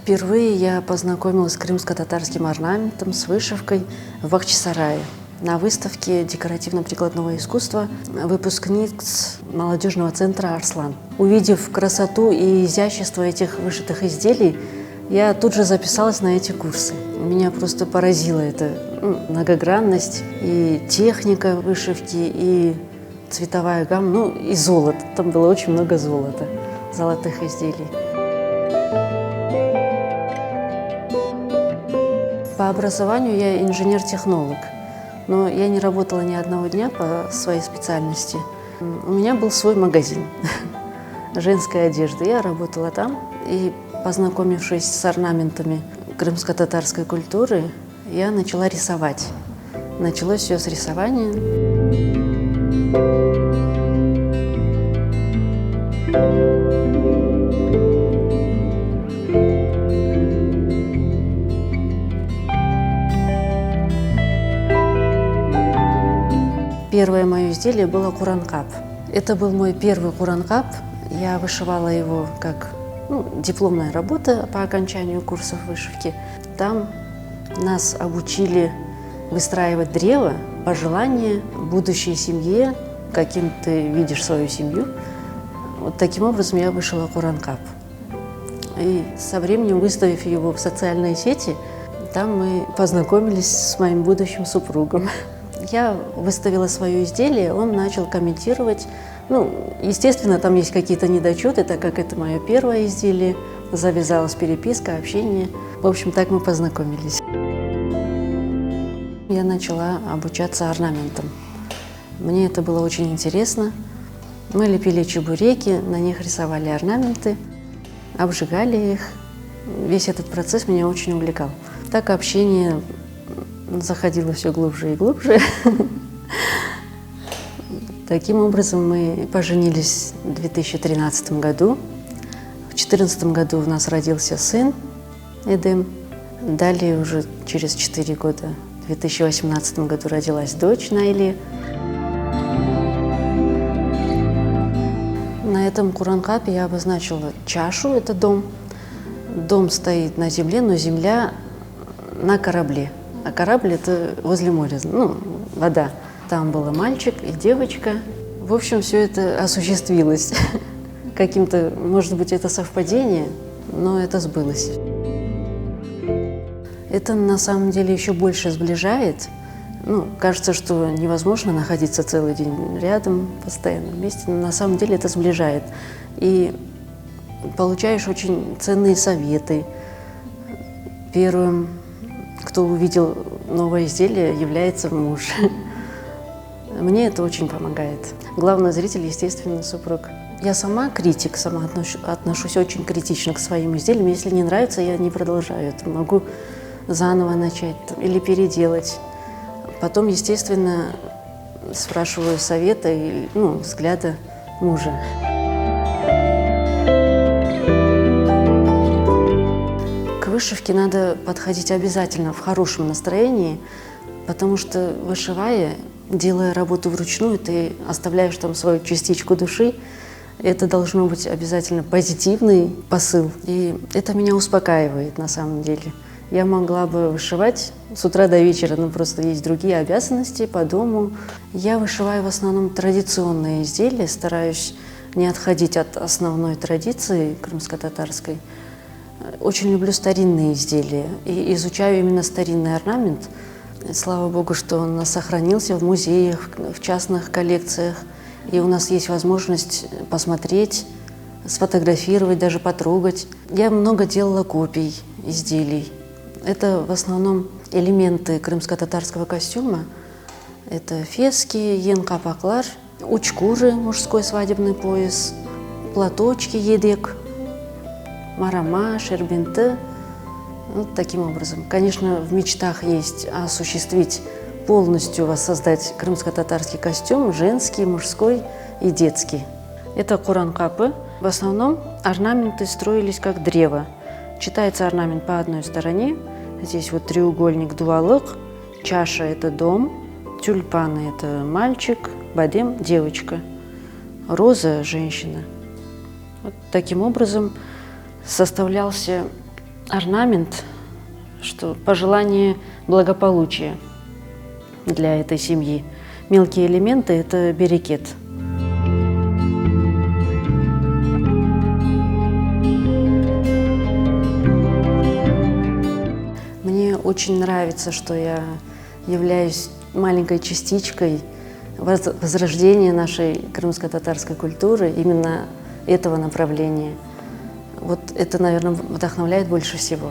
Впервые я познакомилась с крымско-татарским орнаментом, с вышивкой в Бахчисарае на выставке декоративно-прикладного искусства выпускниц молодежного центра «Арслан». Увидев красоту и изящество этих вышитых изделий, я тут же записалась на эти курсы. Меня просто поразила эта многогранность и техника вышивки, и цветовая гамма, и золото. Там было очень много золота, золотых изделий. По образованию я инженер-технолог, но я не работала ни одного дня по своей специальности. У меня был свой магазин женской одежды. Я работала там, и, познакомившись с орнаментами крымско-татарской культуры, я начала рисовать. Началось все с рисования. Первое мое изделие было куранкап. Это был мой первый куранкап. Я вышивала его как дипломная работа по окончанию курсов вышивки. Там нас обучили выстраивать древо, пожелания будущей семье, каким ты видишь свою семью. Вот таким образом я вышила куранкап. И со временем, выставив его в социальные сети, там мы познакомились с моим будущим супругом. Я выставила свое изделие, он начал комментировать. Естественно, там есть какие-то недочеты, так как это мое первое изделие. Завязалась переписка, общение. В общем, так мы познакомились. Я начала обучаться орнаментам. Мне это было очень интересно. Мы лепили чебуреки, на них рисовали орнаменты, обжигали их. Весь этот процесс меня очень увлекал. Так общение заходило все глубже и глубже. Таким образом, мы поженились в 2013 году. В 2014 году у нас родился сын Эдем. Далее, уже через 4 года, в 2018 году родилась дочь Найли. На этом куранкапе я обозначила чашу, это дом. Дом стоит на земле, но земля на корабле. А корабль – это возле моря, вода. Там был мальчик и девочка. В общем, все это осуществилось. Каким-то, может быть, это совпадение, но это сбылось. Это на самом деле еще больше сближает. Кажется, что невозможно находиться целый день рядом, постоянно вместе, но на самом деле это сближает. И получаешь очень ценные советы. Первым, кто увидел новое изделие, является муж. Мне это очень помогает. Главный зритель, естественно, супруг. Я сама критик, сама отношусь очень критично к своим изделиям. Если не нравится, я не продолжаю. Это могу заново начать или переделать. Потом, естественно, спрашиваю совета и взгляда мужа. К вышивке надо подходить обязательно в хорошем настроении, потому что, вышивая, делая работу вручную, ты оставляешь там свою частичку души. Это должно быть обязательно позитивный посыл. И это меня успокаивает на самом деле. Я могла бы вышивать с утра до вечера, но просто есть другие обязанности по дому. Я вышиваю в основном традиционные изделия, стараюсь не отходить от основной традиции крымско-татарской. Очень люблю старинные изделия и изучаю именно старинный орнамент. Слава Богу, что он у нас сохранился в музеях, в частных коллекциях. И у нас есть возможность посмотреть, сфотографировать, даже потрогать. Я много делала копий изделий. Это в основном элементы крымско-татарского костюма. Это фески, ен-капаклар, учкуры, мужской свадебный пояс, платочки, едек, марама, шербенты. Вот таким образом. Конечно, в мечтах есть осуществить, полностью воссоздать крымско-татарский костюм, женский, мужской и детский. Это куранкапы. В основном орнаменты строились как древо. Читается орнамент по одной стороне. Здесь вот треугольник дуалык, чаша – это дом, тюльпаны – это мальчик, бадем – девочка, роза – женщина. Вот таким образом составлялся Орнамент, что пожелание благополучия для этой семьи. Мелкие элементы – это берекет. Мне очень нравится, что я являюсь маленькой частичкой возрождения нашей крымско-татарской культуры, именно этого направления. Вот это, наверное, вдохновляет больше всего.